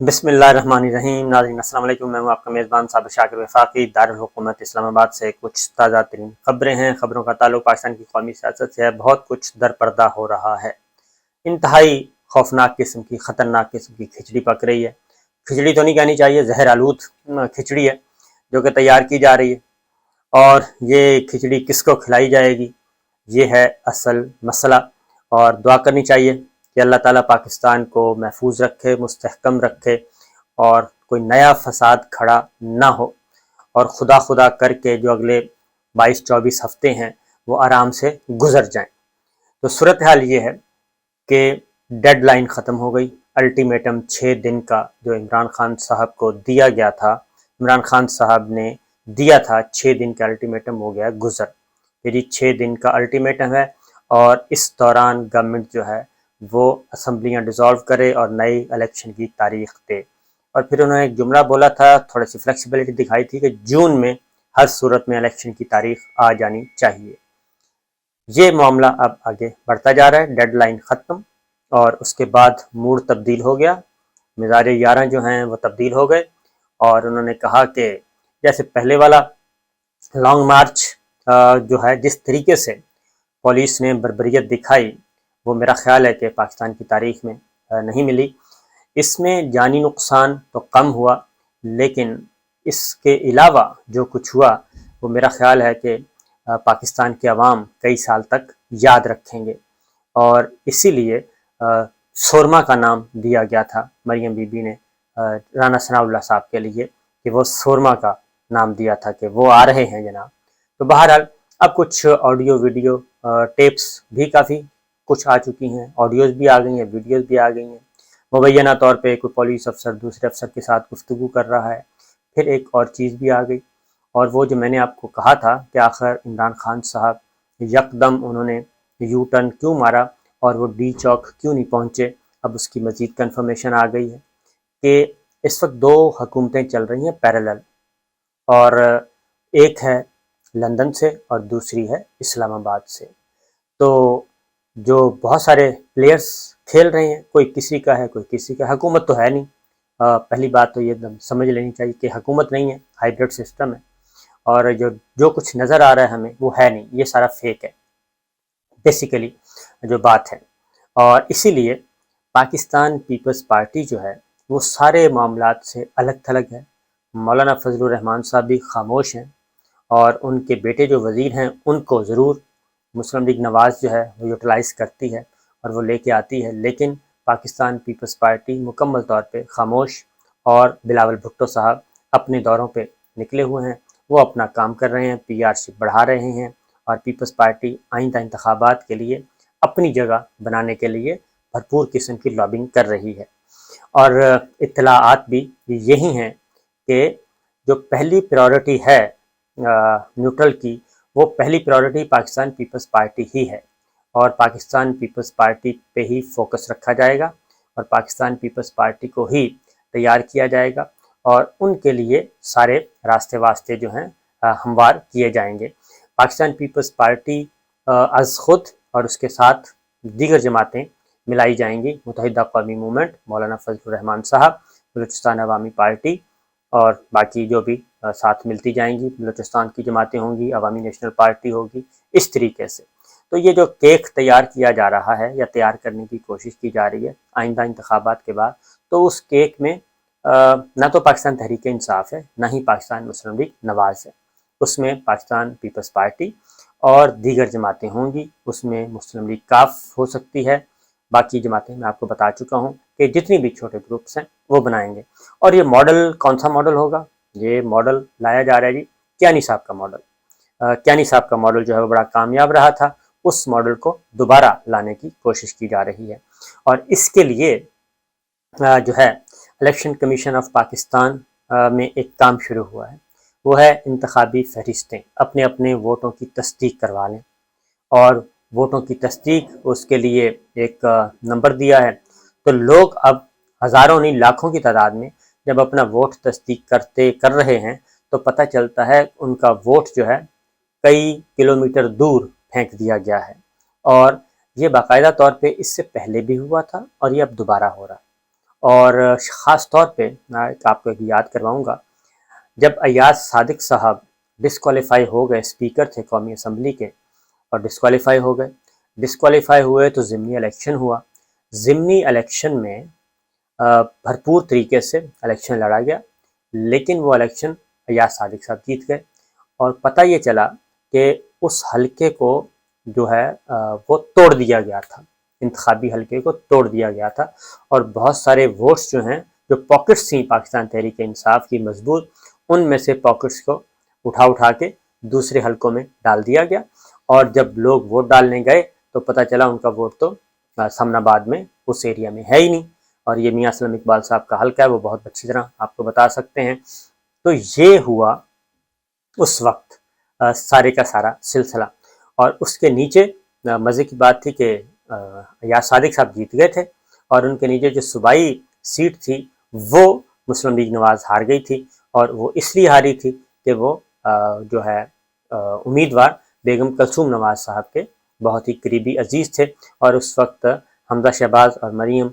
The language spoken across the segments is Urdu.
بسم اللہ الرحمن الرحیم۔ ناظرین السلام علیکم، میں ہوں آپ کا میزبان صابر شاکر وفاقی۔ دارالحکومت اسلام آباد سے کچھ تازہ ترین خبریں ہیں۔ خبروں کا تعلق پاکستان کی قومی سیاست سے ہے۔ بہت کچھ در پردہ ہو رہا ہے۔ انتہائی خوفناک قسم کی، خطرناک قسم کی کھچڑی پک رہی ہے۔ کھچڑی تو نہیں کہنی چاہیے، زہر آلود کھچڑی ہے جو کہ تیار کی جا رہی ہے، اور یہ کھچڑی کس کو کھلائی جائے گی، یہ ہے اصل مسئلہ۔ اور دعا کرنی چاہیے کہ اللہ تعالیٰ پاکستان کو محفوظ رکھے، مستحکم رکھے، اور کوئی نیا فساد کھڑا نہ ہو، اور خدا کر کے جو اگلے 22-24 ہفتے ہیں وہ آرام سے گزر جائیں۔ تو صورتحال یہ ہے کہ ڈیڈ لائن ختم ہو گئی۔ الٹیمیٹم 6 دن کا جو عمران خان صاحب کو دیا گیا تھا، عمران خان صاحب نے دیا تھا 6 دن کا الٹیمیٹم ہو گیا گزر۔ یہ 6 دن کا الٹیمیٹم ہے، اور اس دوران گورنمنٹ جو ہے وہ اسمبلیاں ڈیزالو کرے اور نئی الیکشن کی تاریخ دے۔ اور پھر انہوں نے ایک جملہ بولا تھا، تھوڑی سی فلیکسیبلٹی دکھائی تھی کہ جون میں ہر صورت میں الیکشن کی تاریخ آ جانی چاہیے۔ یہ معاملہ اب آگے بڑھتا جا رہا ہے، ڈیڈ لائن ختم، اور اس کے بعد موڈ تبدیل ہو گیا۔ مزاج 11 جو ہیں وہ تبدیل ہو گئے، اور انہوں نے کہا کہ جیسے پہلے والا لانگ مارچ جو ہے، جس طریقے سے پولیس نے بربریت دکھائی، وہ میرا خیال ہے کہ پاکستان کی تاریخ میں نہیں ملی۔ اس میں جانی نقصان تو کم ہوا، لیکن اس کے علاوہ جو کچھ ہوا وہ میرا خیال ہے کہ پاکستان کے عوام کئی سال تک یاد رکھیں گے۔ اور اسی لیے سورما کا نام دیا گیا تھا مریم بی بی نے رانا ثناء اللہ صاحب کے لیے، کہ وہ سورما کا نام دیا تھا کہ وہ آ رہے ہیں جناب۔ تو بہرحال اب کچھ آڈیو ویڈیو ٹیپس بھی کافی کچھ آ چکی ہیں، آڈیوز بھی آ گئی ہیں، ویڈیوز بھی آ گئی ہیں۔ مبینہ طور پہ کوئی پولیس افسر دوسرے افسر کے ساتھ گفتگو کر رہا ہے۔ پھر ایک اور چیز بھی آ گئی، اور وہ جو میں نے آپ کو کہا تھا کہ آخر عمران خان صاحب یکدم انہوں نے یو ٹرن کیوں مارا اور وہ ڈی چوک کیوں نہیں پہنچے، اب اس کی مزید کنفرمیشن آ گئی ہے کہ اس وقت 2 حکومتیں چل رہی ہیں پیرالل، اور ایک ہے لندن سے اور دوسری ہے اسلام آباد سے۔ تو جو بہت سارے پلیئرز کھیل رہے ہیں، کوئی کسی کا ہے، کوئی کسی کا، حکومت تو ہے نہیں۔ پہلی بات تو یہ سمجھ لینی چاہیے کہ حکومت نہیں ہے، ہائیبرڈ سسٹم ہے، اور جو کچھ نظر آ رہا ہے ہمیں وہ ہے نہیں، یہ سارا فیک ہے بیسیکلی جو بات ہے۔ اور اسی لیے پاکستان پیپلز پارٹی جو ہے وہ سارے معاملات سے الگ تھلگ ہے۔ مولانا فضل الرحمان صاحب بھی خاموش ہیں، اور ان کے بیٹے جو وزیر ہیں ان کو ضرور مسلم لیگ نواز جو ہے وہ یوٹیلائز کرتی ہے اور وہ لے کے آتی ہے، لیکن پاکستان پیپلز پارٹی مکمل طور پہ خاموش، اور بلاول بھٹو صاحب اپنے دوروں پہ نکلے ہوئے ہیں، وہ اپنا کام کر رہے ہیں، پی آر سی بڑھا رہے ہیں، اور پیپلز پارٹی آئندہ انتخابات کے لیے اپنی جگہ بنانے کے لیے بھرپور قسم کی لابنگ کر رہی ہے۔ اور اطلاعات بھی یہی ہیں کہ جو پہلی پریورٹی ہے نیوٹرل کی، وہ پہلی پریورٹی پاکستان پیپلز پارٹی ہی ہے، اور پاکستان پیپلز پارٹی پہ ہی فوکس رکھا جائے گا، اور پاکستان پیپلز پارٹی کو ہی تیار کیا جائے گا، اور ان کے لیے سارے راستے واسطے جو ہیں ہموار کیے جائیں گے۔ پاکستان پیپلز پارٹی از خود اور اس کے ساتھ دیگر جماعتیں ملائی جائیں گی، متحدہ قومی موومنٹ، مولانا فضل الرحمان صاحب، بلوچستان عوامی پارٹی، اور باقی جو بھی ساتھ ملتی جائیں گی، بلوچستان کی جماعتیں ہوں گی، عوامی نیشنل پارٹی ہوگی، اس طریقے سے۔ تو یہ جو کیک تیار کیا جا رہا ہے یا تیار کرنے کی کوشش کی جا رہی ہے آئندہ انتخابات کے بعد، تو اس کیک میں نہ تو پاکستان تحریک انصاف ہے، نہ ہی پاکستان مسلم لیگ نواز ہے، اس میں پاکستان پیپلز پارٹی اور دیگر جماعتیں ہوں گی، اس میں مسلم لیگ کاف ہو سکتی ہے، باقی جماعتیں میں آپ کو بتا چکا ہوں کہ جتنی بھی چھوٹے گروپس ہیں وہ بنائیں گے۔ اور یہ ماڈل کون سا ماڈل ہوگا؟ یہ ماڈل لایا جا رہا ہے جی کیانی صاحب کا ماڈل۔ کیانی صاحب کا ماڈل جو ہے وہ بڑا کامیاب رہا تھا، اس ماڈل کو دوبارہ لانے کی کوشش کی جا رہی ہے، اور اس کے لیے جو ہے الیکشن کمیشن آف پاکستان میں ایک کام شروع ہوا ہے، وہ ہے انتخابی فہرستیں اپنے اپنے ووٹوں کی تصدیق کروا لیں، اور ووٹوں کی تصدیق اس کے لیے ایک نمبر دیا ہے۔ تو لوگ اب ہزاروں نہیں لاکھوں کی تعداد میں جب اپنا ووٹ تصدیق کر رہے ہیں، تو پتہ چلتا ہے ان کا ووٹ جو ہے کئی کلومیٹر دور پھینک دیا گیا ہے، اور یہ باقاعدہ طور پہ اس سے پہلے بھی ہوا تھا، اور یہ اب دوبارہ ہو رہا ہے۔ اور خاص طور پہ میں آپ کو ایک یاد کرواؤں گا، جب ایاز صادق صاحب ڈسکوالیفائی ہو گئے، اسپیکر تھے قومی اسمبلی کے اور ڈسکوالیفائی ہو گئے، ڈسکوالیفائی ہوئے تو ضمنی الیکشن ہوا، ضمنی الیکشن میں بھرپور طریقے سے الیکشن لڑا گیا، لیکن وہ الیکشن ایاز صادق صاحب جیت گئے، اور پتہ یہ چلا کہ اس حلقے کو جو ہے وہ توڑ دیا گیا تھا، انتخابی حلقے کو توڑ دیا گیا تھا، اور بہت سارے ووٹس جو ہیں جو پاکٹس تھیں پاکستان تحریک انصاف کی مضبوط، ان میں سے پاکٹس کو اٹھا کے دوسرے حلقوں میں ڈال دیا گیا، اور جب لوگ ووٹ ڈالنے گئے تو پتہ چلا ان کا ووٹ تو سمن آباد میں اس ایریا میں ہے ہی نہیں، اور یہ میاں اسلم اقبال صاحب کا حلقہ ہے، وہ بہت اچھی طرح آپ کو بتا سکتے ہیں۔ تو یہ ہوا اس وقت سارے کا سارا سلسلہ، اور اس کے نیچے مزے کی بات تھی کہ ایاز صادق صاحب جیت گئے تھے، اور ان کے نیچے جو صوبائی سیٹ تھی وہ مسلم لیگ نواز ہار گئی تھی، اور وہ اس لیے ہاری تھی کہ وہ جو ہے امیدوار بیگم کلثوم نواز صاحب کے بہت ہی قریبی عزیز تھے، اور اس وقت حمزہ شہباز اور مریم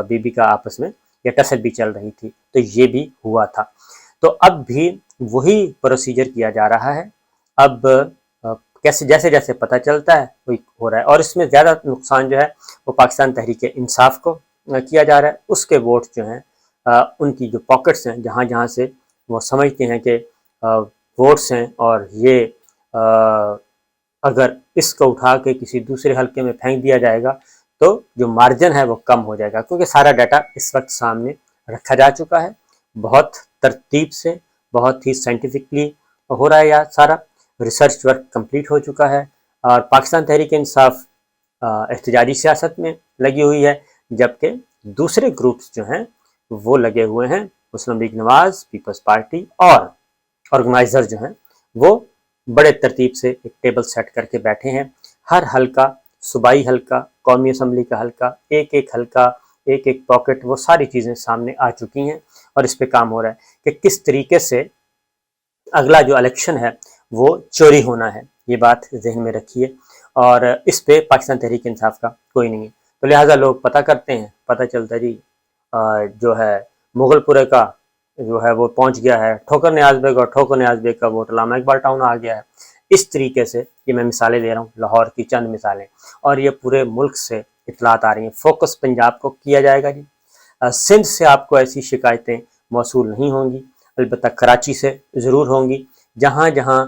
بی بی کا آپس میں یہ ٹسل بھی چل رہی تھی، تو یہ بھی ہوا تھا۔ تو اب بھی وہی پروسیجر کیا جا رہا ہے، اب کیسے جیسے جیسے پتہ چلتا ہے وہی ہو رہا ہے، اور اس میں زیادہ نقصان جو ہے وہ پاکستان تحریک انصاف کو کیا جا رہا ہے، اس کے ووٹ جو ہیں ان کی جو پاکٹس ہیں جہاں جہاں سے وہ سمجھتے ہیں کہ ووٹس ہیں، اور یہ اگر اس کو اٹھا کے کسی دوسرے حلقے میں پھینک دیا جائے گا تو جو مارجن ہے وہ کم ہو جائے گا، کیونکہ سارا ڈیٹا اس وقت سامنے رکھا جا چکا ہے، بہت ترتیب سے، بہت ہی سائنٹیفکلی ہو رہا ہے، یا سارا ریسرچ ورک کمپلیٹ ہو چکا ہے، اور پاکستان تحریک انصاف احتجاجی سیاست میں لگی ہوئی ہے، جبکہ دوسرے گروپس جو ہیں وہ لگے ہوئے ہیں، مسلم لیگ نواز، پیپلز پارٹی اور آرگنائزر جو ہیں وہ بڑے ترتیب سے ایک ٹیبل سیٹ کر کے بیٹھے ہیں، ہر حلقہ، صوبائی حلقہ، قومی اسمبلی کا حلقہ، ایک ایک حلقہ، ایک ایک پاکٹ، وہ ساری چیزیں سامنے آ چکی ہیں، اور اس پہ کام ہو رہا ہے کہ کس طریقے سے اگلا جو الیکشن ہے وہ چوری ہونا ہے، یہ بات ذہن میں رکھیے، اور اس پہ پاکستان تحریک انصاف کا کوئی نہیں ہے، تو لہٰذا لوگ پتہ کرتے ہیں، پتہ چلتا جی جو ہے مغل پورے کا جو ہے وہ پہنچ گیا ہے ٹھوکر نیاز بیگ، اور ٹھوکر نیاز بیگ کا ووٹ علامہ اقبال ٹاؤن آ گیا ہے، اس طریقے سے یہ میں مثالیں دے رہا ہوں، لاہور کی چند مثالیں، اور یہ پورے ملک سے اطلاعات آ رہی ہیں۔ فوکس پنجاب کو کیا جائے گا جی، سندھ سے آپ کو ایسی شکایتیں موصول نہیں ہوں گی، البتہ کراچی سے ضرور ہوں گی، جہاں جہاں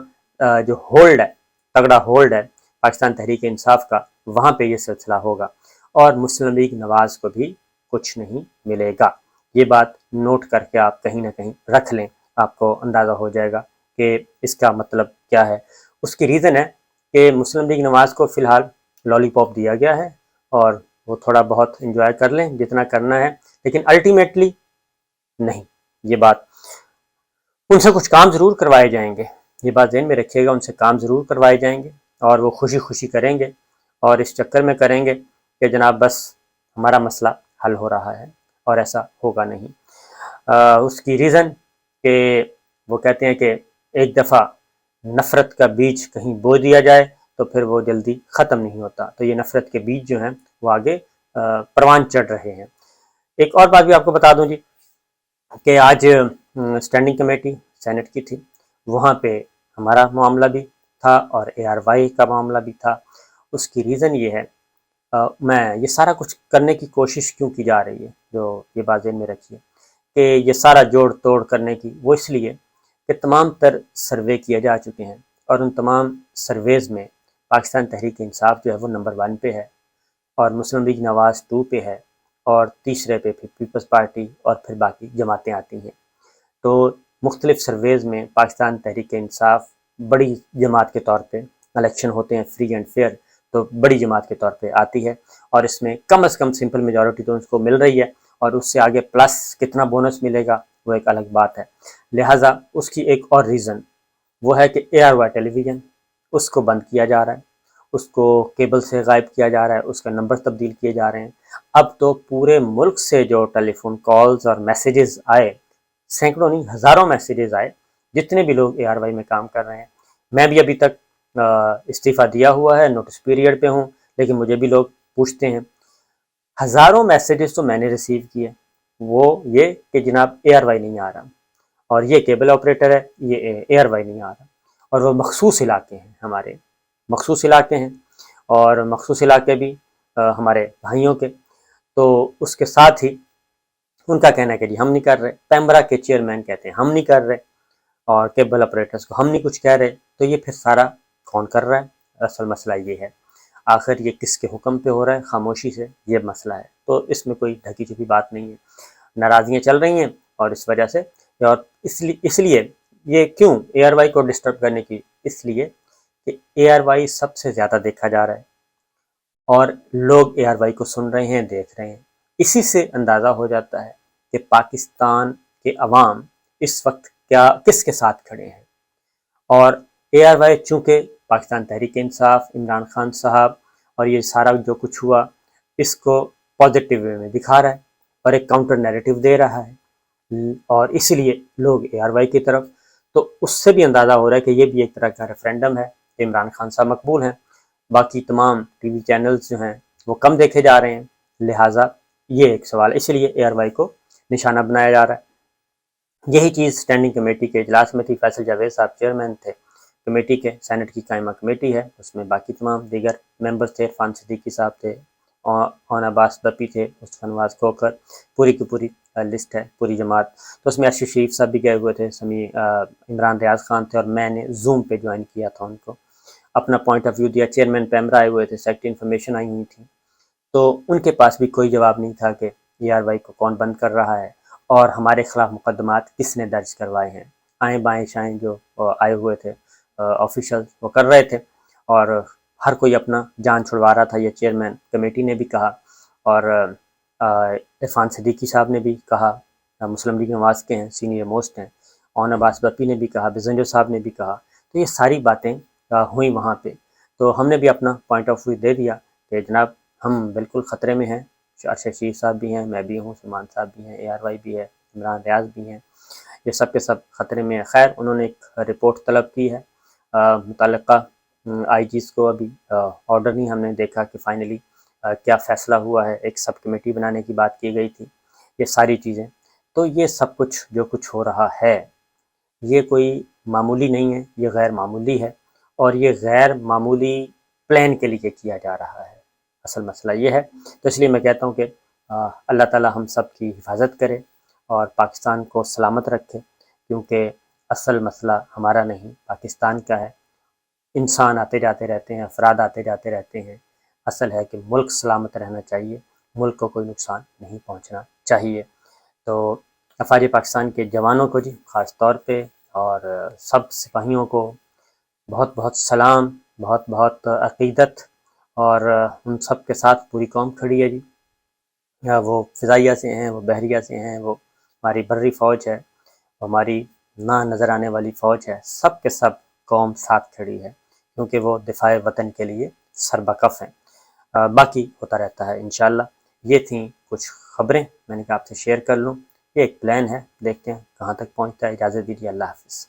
جو ہولڈ ہے، تگڑا ہولڈ ہے پاکستان تحریک انصاف کا، وہاں پہ یہ سلسلہ ہوگا، اور مسلم لیگ نواز کو بھی کچھ نہیں ملے گا، یہ بات نوٹ کر کے آپ کہیں نہ کہیں رکھ لیں، آپ کو اندازہ ہو جائے گا کہ اس کا مطلب کیا ہے۔ اس کی ریزن ہے کہ مسلم لیگ نواز کو فی الحال لالی پاپ دیا گیا ہے، اور وہ تھوڑا بہت انجوائے کر لیں جتنا کرنا ہے، لیکن الٹیمیٹلی نہیں، یہ بات ان سے کچھ کام ضرور کروائے جائیں گے، یہ بات ذہن میں رکھیے گا، ان سے کام ضرور کروائے جائیں گے، اور وہ خوشی خوشی کریں گے، اور اس چکر میں کریں گے کہ جناب بس ہمارا مسئلہ حل ہو رہا ہے، اور ایسا ہوگا نہیں۔ اس کی ریزن کہ وہ کہتے ہیں کہ ایک دفعہ نفرت کا بیج کہیں بو دیا جائے تو پھر وہ جلدی ختم نہیں ہوتا، تو یہ نفرت کے بیج جو ہیں وہ آگے پروان چڑھ رہے ہیں۔ ایک اور بات بھی آپ کو بتا دوں جی کہ آج اسٹینڈنگ کمیٹی سینٹ کی تھی، وہاں پہ ہمارا معاملہ بھی تھا اور اے آر وائی کا معاملہ بھی تھا۔ اس کی ریزن یہ ہے، میں یہ سارا کچھ کرنے کی کوشش کیوں کی جا رہی ہے، جو یہ بات ذہن میں رکھیے کہ یہ سارا جوڑ توڑ کرنے کی وہ اس لیے کہ تمام تر سروے کیے جا چکے ہیں، اور ان تمام سرویز میں پاکستان تحریک انصاف جو ہے وہ نمبر 1 پہ ہے، اور مسلم لیگ نواز 2 پہ ہے، اور تیسرے پہ پھر پیپلز پارٹی، اور پھر باقی جماعتیں آتی ہیں۔ تو مختلف سرویز میں پاکستان تحریک انصاف بڑی جماعت کے طور پہ، الیکشن ہوتے ہیں فری اینڈ فیئر تو بڑی جماعت کے طور پہ آتی ہے، اور اس میں کم از کم سمپل میجورٹی تو اس کو مل رہی ہے، اور اس سے آگے پلس کتنا بونس ملے گا وہ ایک الگ بات ہے۔ لہٰذا اس کی ایک اور ریزن وہ ہے کہ اے آر وائی ٹیلی ویژن، اس کو بند کیا جا رہا ہے، اس کو کیبل سے غائب کیا جا رہا ہے، اس کا نمبر تبدیل کیے جا رہے ہیں۔ اب تو پورے ملک سے جو ٹیلی فون کالز اور میسیجز آئے، سینکڑوں نہیں ہزاروں میسیجز آئے، جتنے بھی لوگ اے آر وائی میں کام کر رہے ہیں، میں بھی ابھی تک استعفیٰ دیا ہوا ہے، نوٹس پیریڈ پہ ہوں، لیکن مجھے بھی لوگ پوچھتے ہیں، ہزاروں میسیجز تو میں نے ریسیو کیے، وہ یہ کہ جناب اے آر وائی نہیں آ رہا، اور یہ کیبل آپریٹر ہے، یہ اے آر وائی نہیں آ رہا، اور وہ مخصوص علاقے ہیں، ہمارے مخصوص علاقے ہیں، اور مخصوص علاقے بھی ہمارے بھائیوں کے، تو اس کے ساتھ ہی ان کا کہنا ہے کہ جی ہم نہیں کر رہے، پیمبرا کے چیئرمین کہتے ہیں ہم نہیں کر رہے، اور کیبل آپریٹرز کو ہم نہیں کچھ کہہ رہے، تو یہ پھر سارا کون کر رہا ہے؟ اصل مسئلہ یہ ہے، آخر یہ کس کے حکم پہ ہو رہا ہے؟ خاموشی سے، یہ مسئلہ ہے، تو اس میں کوئی ڈھکی چھپی بات نہیں ہے، ناراضیاں چل رہی ہیں، اور اس وجہ سے، اور اس لیے یہ کیوں اے آر وائی کو ڈسٹرب کرنے کی؟ اس لیے کہ اے آر وائی سب سے زیادہ دیکھا جا رہا ہے، اور لوگ اے آر وائی کو سن رہے ہیں، دیکھ رہے ہیں، اسی سے اندازہ ہو جاتا ہے کہ پاکستان کے عوام اس وقت کس کے ساتھ کھڑے ہیں، اور اے آر وائی چونکہ پاکستان تحریک انصاف، عمران خان صاحب اور یہ سارا جو کچھ ہوا اس کو پازیٹیو وے میں دکھا رہا ہے، اور ایک کاؤنٹر نیریٹو دے رہا ہے، اور اسی لیے لوگ اے آر وائی کی طرف، تو اس سے بھی اندازہ ہو رہا ہے کہ یہ بھی ایک طرح کا ریفرینڈم ہے، عمران خان صاحب مقبول ہیں، باقی تمام ٹی وی چینلز جو ہیں وہ کم دیکھے جا رہے ہیں، لہٰذا یہ ایک سوال ہے، اس لیے اے آر وائی کو نشانہ بنایا جا رہا ہے۔ یہی چیز اسٹینڈنگ کمیٹی کے اجلاس میں تھی، فیصل جاوید صاحب چیئرمین تھے کمیٹی کے، سینٹ کی قائمہ کمیٹی ہے، اس میں باقی تمام دیگر ممبرز تھے، عرفان صدیقی صاحب تھے، اون عباس بپی تھے، مصطفیٰ نواز کھوکھر، پوری کی پوری لسٹ ہے، پوری جماعت، تو اس میں ارشد شریف صاحب بھی گئے ہوئے تھے، عمران ریاض خان تھے، اور میں نے زوم پہ جوائن کیا تھا ان کو، اپنا پوائنٹ آف ویو دیا، چیئرمین پیمرا آئے ہوئے تھے، سیکٹری انفارمیشن آئی ہوئی تھی، تو ان کے پاس بھی کوئی جواب نہیں تھا کہ اے آر وائی کو کون بند کر رہا ہے، اور ہمارے خلاف مقدمات کس نے درج کروائے ہیں، آئیں بائیں شائیں جو آئے ہوئے تھے آفیشل وہ کر رہے تھے، اور ہر کوئی اپنا جان چھڑوا رہا تھا، یہ چیئرمین کمیٹی نے بھی کہا، اور عرفان صدیقی صاحب نے بھی کہا، مسلم لیگ نواز کے ہیں، سینئر موسٹ ہیں، اون عباس بپی نے بھی کہا، بزنجو صاحب نے بھی کہا، تو یہ ساری باتیں ہوئیں وہاں پہ، تو ہم نے بھی اپنا پوائنٹ آف ویو دے دیا کہ جناب ہم بالکل خطرے میں ہیں، ارشد شریف صاحب بھی ہیں، میں بھی ہوں، سلمان صاحب بھی ہیں، اے آر وائی بھی ہے، عمران ریاض بھی ہیں، یہ سب کے سب خطرے میں ہیں۔ خیر انہوں نے ایک رپورٹ طلب کی ہے متعلقہ آئی جیز کو، ابھی آرڈر نہیں ہم نے دیکھا کہ فائنلی کیا فیصلہ ہوا ہے، ایک سب کمیٹی بنانے کی بات کی گئی تھی، یہ ساری چیزیں، تو یہ سب کچھ جو کچھ ہو رہا ہے یہ کوئی معمولی نہیں ہے، یہ غیر معمولی ہے، اور یہ غیر معمولی پلان کے لیے کیا جا رہا ہے، اصل مسئلہ یہ ہے، تو اس لیے میں کہتا ہوں کہ اللہ تعالی ہم سب کی حفاظت کرے اور پاکستان کو سلامت رکھے، کیونکہ اصل مسئلہ ہمارا نہیں پاکستان کا ہے، انسان آتے جاتے رہتے ہیں، افراد آتے جاتے رہتے ہیں، اصل ہے کہ ملک سلامت رہنا چاہیے، ملک کو کوئی نقصان نہیں پہنچنا چاہیے، تو افواج پاکستان کے جوانوں کو جی خاص طور پہ، اور سب سپاہیوں کو بہت بہت سلام، بہت بہت عقیدت، اور ان سب کے ساتھ پوری قوم کھڑی ہے جی، وہ فضائیہ سے ہیں، وہ بحریہ سے ہیں، وہ ہماری بری فوج ہے، وہ ہماری نہ نظر آنے والی فوج ہے، سب کے سب قوم ساتھ کھڑی ہے، کیونکہ وہ دفاع وطن کے لیے سربکف ہیں، باقی ہوتا رہتا ہے انشاءاللہ۔ یہ تھیں کچھ خبریں، میں نے کہا آپ سے شیئر کر لوں، یہ ایک پلان ہے، دیکھتے ہیں کہاں تک پہنچتا ہے، اجازت دیجیے، اللہ حافظ۔